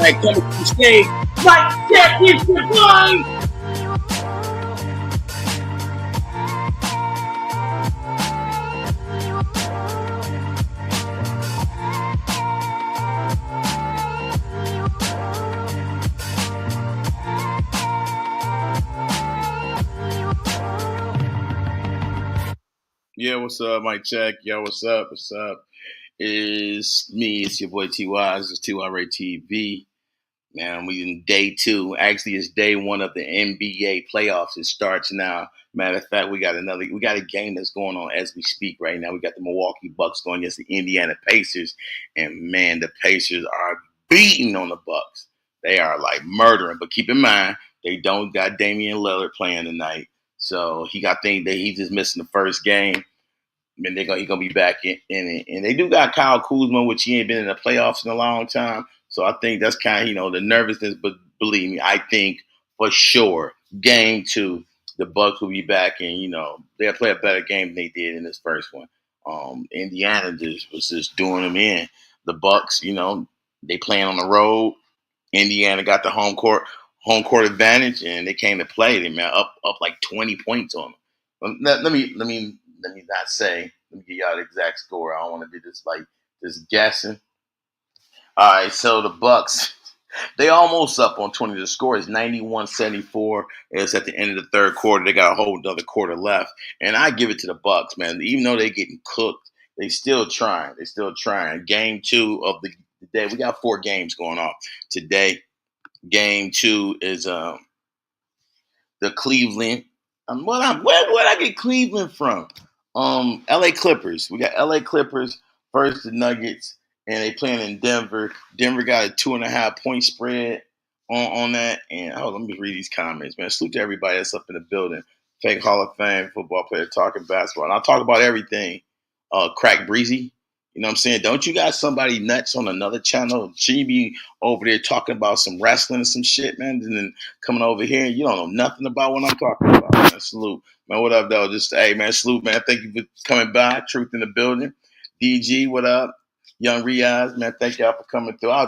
right, coming to the stage, Mike Check is the boy. Yeah, what's up, Mike Check? Yo, what's up? What's up? It's me. It's your boy Ty. This is Ty Ray TV. Man, we in day two. Actually, it's day one of the NBA playoffs. It starts now. Matter of fact, we got a game that's going on as we speak right now. We got the Milwaukee Bucks going against the Indiana Pacers, and man, the Pacers are beating on the Bucks. They are like murdering. But keep in mind, they don't got Damian Lillard playing tonight, so I think that he's just missing the first game. And he's gonna be back in it. And they do got Kyle Kuzma, which he ain't been in the playoffs in a long time. So I think that's kind of the nervousness. But believe me, I think for sure game two, the Bucks will be back, and they'll play a better game than they did in this first one. Indiana was just doing them in. The Bucks, they playing on the road. Indiana got the home court advantage, and they came to play. They up like 20 points on them. Let me not say. Let me give y'all the exact score. I don't want to be just guessing. All right, so the Bucks, they almost up on 20. The score is 91-74. It's at the end of the third quarter. They got a whole other quarter left, and I give it to the Bucks, man. Even though they're getting cooked, they still trying. They still trying. Game two of the day. We got 4 games going on today. Game two is the Cleveland. Where I get Cleveland from? LA Clippers. We got LA Clippers versus the Nuggets, and they playing in Denver. Denver got a 2.5-point spread on that. And let me read these comments, man. Salute to everybody that's up in the building. Fake Hall of Fame football player talking basketball. And I'll talk about everything. Crack Breezy. You know what I'm saying? Don't you got somebody nuts on another channel? Should you be over there talking about some wrestling and some shit, man? And then coming over here, you don't know nothing about what I'm talking about, man. Salute. Man, what up, though? Just, hey, man, salute, man. Thank you for coming by. Truth in the building. DG, what up? Young Riaz, man, thank y'all for coming through. I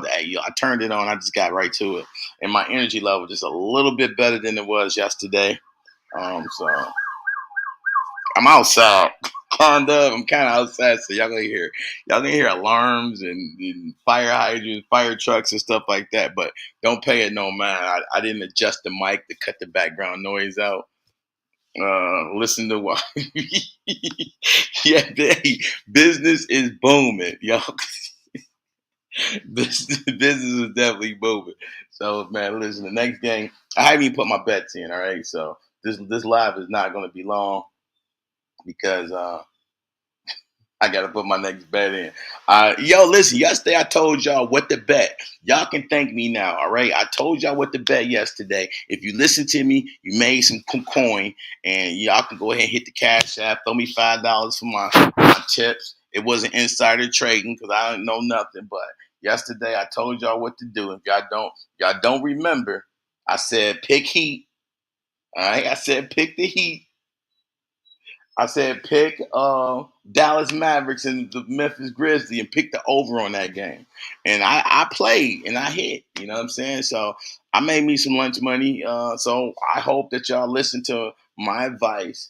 turned it on. I just got right to it. And my energy level just a little bit better than it was yesterday. So I'm outside. I'm kind of outside, so y'all gonna hear alarms and fire hydrants, fire trucks and stuff like that. But don't pay it no mind. I didn't adjust the mic to cut the background noise out. Listen to what? Yeah, business is booming, y'all. business is definitely booming. So, man, listen. The next game, I haven't even put my bets in. All right, so this live is not going to be long because I got to put my next bet in. Listen, yesterday I told y'all what to bet. Y'all can thank me now, all right? I told y'all what to bet yesterday. If you listen to me, you made some coin, and y'all can go ahead and hit the Cash App. Throw me $5 for my tips. It wasn't insider trading because I didn't know nothing. But yesterday I told y'all what to do. If y'all don't remember, I said pick Heat. All right, I said pick the Heat. I said pick Dallas Mavericks and the Memphis Grizzlies and pick the over on that game. And I played and I hit. You know what I'm saying? So I made me some lunch money. So I hope that y'all listen to my advice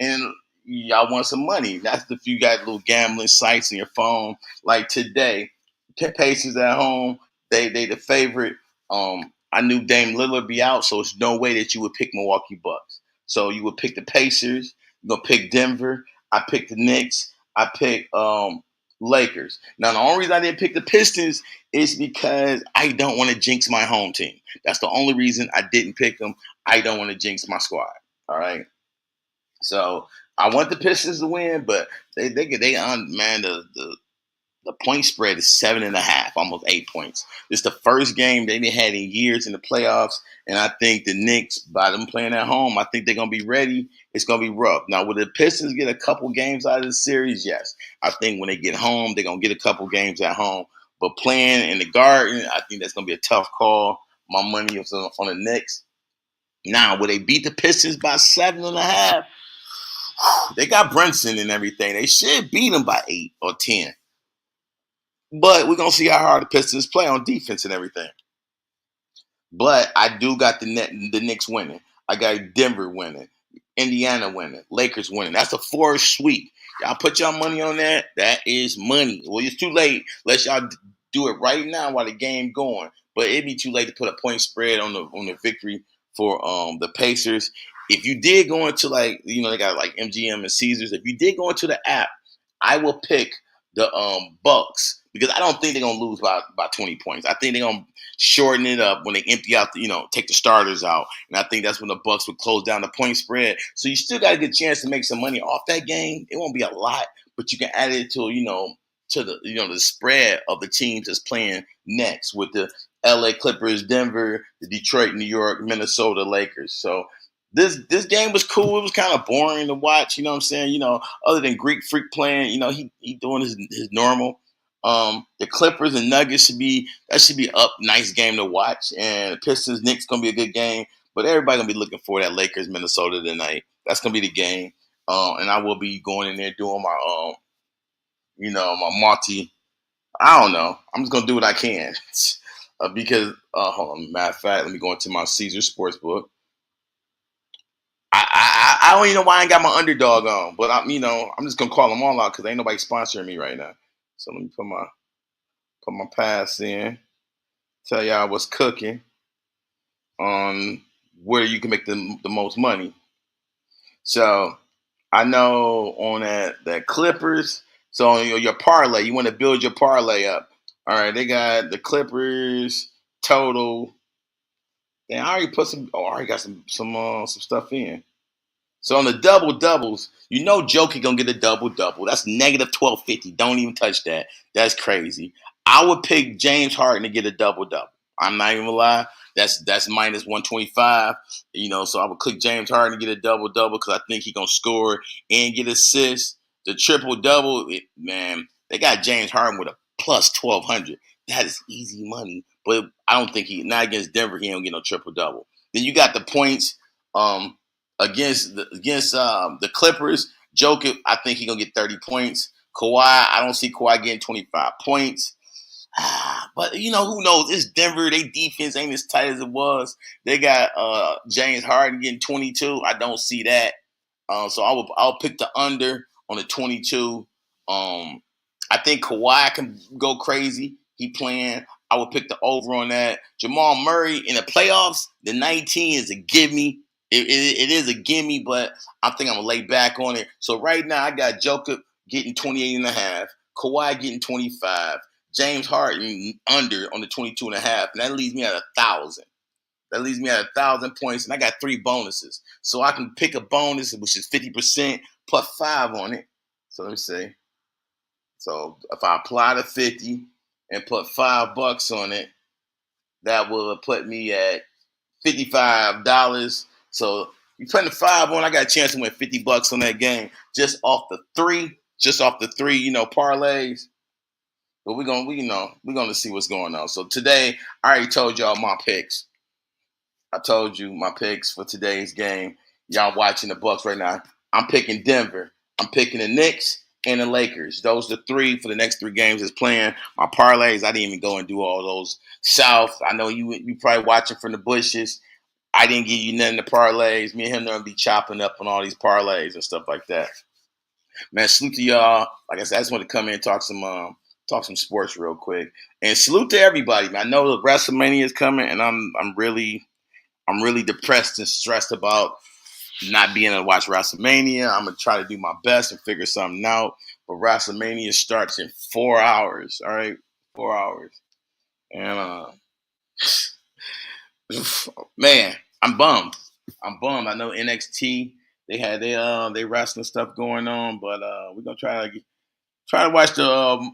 and y'all want some money. That's if you got little gambling sites on your phone. Like today, Pacers at home. They the favorite. I knew Dame Lillard be out, so it's no way that you would pick Milwaukee Bucks. So you would pick the Pacers. You're gonna pick Denver. I picked the Knicks. I picked Lakers. Now the only reason I didn't pick the Pistons is because I don't want to jinx my home team. That's the only reason I didn't pick them. I don't want to jinx my squad. All right. So I want the Pistons to win, but the point spread is 7.5, almost 8 points. It's the first game they've had in years in the playoffs, and I think the Knicks, by them playing at home, I think they're going to be ready. It's going to be rough. Now, will the Pistons get a couple games out of the series? Yes. I think when they get home, they're going to get a couple games at home. But playing in the Garden, I think that's going to be a tough call. My money is on the Knicks. Now, will they beat the Pistons by 7.5? They got Brunson and everything. They should beat them by 8 or 10. But we're going to see how hard the Pistons play on defense and everything. But I do got the Knicks winning. I got Denver winning, Indiana winning, Lakers winning. That's a four sweep. Y'all put y'all money on that. That is money. Well, it's too late. Let y'all do it right now while the game going. But it'd be too late to put a point spread on the victory for the Pacers. If you did go into they got like MGM and Caesars. If you did go into the app, I will pick the Bucks because I don't think they're gonna lose by 20 points. I think they're gonna shorten it up when they empty out take the starters out. And I think that's when the Bucks would close down the point spread. So you still got a good chance to make some money off that game. It won't be a lot, but you can add it to the spread of the teams that's playing next with the LA Clippers, Denver, the Detroit, New York, Minnesota Lakers. So this game was cool. It was kind of boring to watch, you know what I'm saying? Other than Greek Freak playing, he doing his normal. The Clippers and Nuggets should be up. Nice game to watch. And the Pistons Knicks gonna be a good game. But everybody gonna be looking for that Lakers Minnesota tonight. That's gonna be the game. And I will be going in there doing my my multi. I don't know. I'm just gonna do what I can because hold on. Matter of fact, let me go into my Caesar Sportsbook. I don't even know why I ain't got my underdog on, but I'm just gonna call them all out because ain't nobody sponsoring me right now. So let me put my pass in, tell y'all what's cooking on where you can make the most money. So I know on that Clippers. So on your parlay, you want to build your parlay up. All right, they got the Clippers total. Damn, I already put some. Oh, I already got some stuff in. So on the double doubles, Joker gonna get a double double. That's negative 1250. Don't even touch that. That's crazy. I would pick James Harden to get a double double. I'm not even gonna lie. That's minus 125. So I would click James Harden to get a double double because I think he gonna score and get assists. The triple double, man, they got James Harden with a plus 1200. That is easy money. But I don't think not against Denver. He don't get no triple double. Then you got the points. Against the Clippers, Jokic, I think he's gonna get 30 points. Kawhi, I don't see Kawhi getting 25 points. But who knows? It's Denver. They defense ain't as tight as it was. They got James Harden getting 22. I don't see that. So I'll pick the under on the 22. I think Kawhi can go crazy. He playing. I would pick the over on that. Jamal Murray in the playoffs, the 19 is a gimme. It is a gimme, but I think I'm going to lay back on it. So right now, I got Joker getting 28 and a half, Kawhi getting 25, James Harden under on the 22 and a half, and that leaves me at 1,000. That leaves me at 1,000 points, and I got 3 bonuses. So I can pick a bonus, which is 50%, put 5 on it. So let me see. So if I apply the 50 and put $5 on it, that will put me at $55. So you putting the 5 on, I got a chance to win $50 on that game just off the three, parlays. But we're gonna see what's going on. So today, I already told y'all my picks. I told you my picks for today's game. Y'all watching the Bucks right now. I'm picking Denver. I'm picking the Knicks and the Lakers. Those are the 3 for the next 3 games is playing. My parlays, I didn't even go and do all those. South, I know you probably watching from the bushes. I didn't give you none of the parlays. Me and him gonna be chopping up on all these parlays and stuff like that. Man, salute to y'all. Like I said, I just want to come in and talk some sports real quick. And salute to everybody. Man, I know the WrestleMania is coming, and I'm really depressed and stressed about not being able to watch WrestleMania. I'm gonna try to do my best and figure something out. But WrestleMania starts in 4 hours. All right, 4 hours, and man, I'm bummed. I'm bummed. I know NXT they had their wrestling stuff going on, but we're gonna try to watch the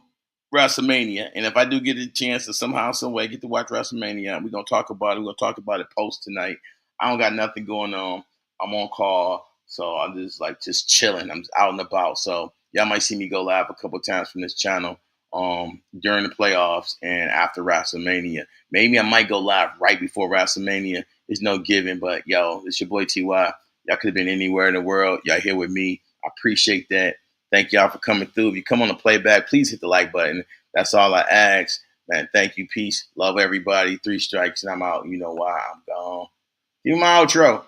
WrestleMania. And if I do get a chance to somehow, some way get to watch WrestleMania, we're gonna talk about it. We're gonna talk about it post tonight. I don't got nothing going on. I'm on call, so I'm just chilling. I'm just out and about. So y'all might see me go live a couple times from this channel during the playoffs and after WrestleMania. Maybe I might go live right before WrestleMania. There's no giving, but yo, it's your boy TY. Y'all could have been anywhere in the world. Y'all here with me. I appreciate that. Thank y'all for coming through. If you come on the playback, please hit the like button. That's all I ask. Man, thank you. Peace. Love everybody. 3 strikes and I'm out. You know why I'm gone. Do my outro.